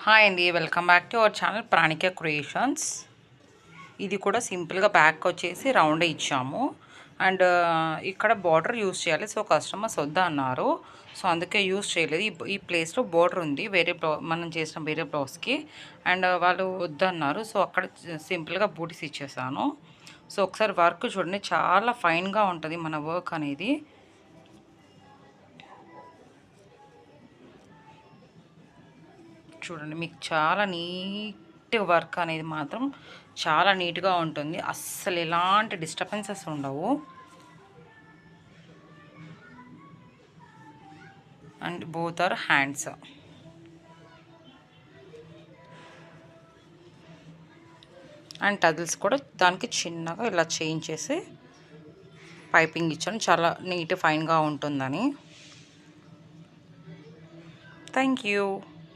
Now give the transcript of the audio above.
Hi అండి, welcome back to our channel Pranika creations. ఇది కూడా సింపుల్గా బ్యాక్ వచ్చేసి రౌండ్ ఇచ్చాము. అండ్ ఇక్కడ బార్డర్ యూస్ చేయాలి. సో కస్టమర్స్ వద్దా అన్నారు. సో అందుకే యూస్ చేయలేదు. ఈ ప్లేస్లో బార్డర్ ఉంది వేరే మనం చేసిన వేరే బ్లౌజ్కి. అండ్ వాళ్ళు వద్దన్నారు. సో అక్కడ సింపుల్గా బూటీస్ ఇచ్చేసాను. సో ఒకసారి వర్క్ చూడండి, చాలా ఫైన్గా ఉంటుంది మన వర్క్ అనేది. చూడండి, మీకు చాలా నీట్ వర్క్ అనేది మాత్రం చాలా నీట్గా ఉంటుంది. అస్సలు ఎలాంటి డిస్టర్బెన్సెస్ ఉండవు. And both our hands. And tassels కూడా దానికి చిన్నగా ఇలా చేయించేసి పైపింగ్ ఇచ్చాను, చాలా నీట్ ఫైన్గా ఉంటుందని. Thank you.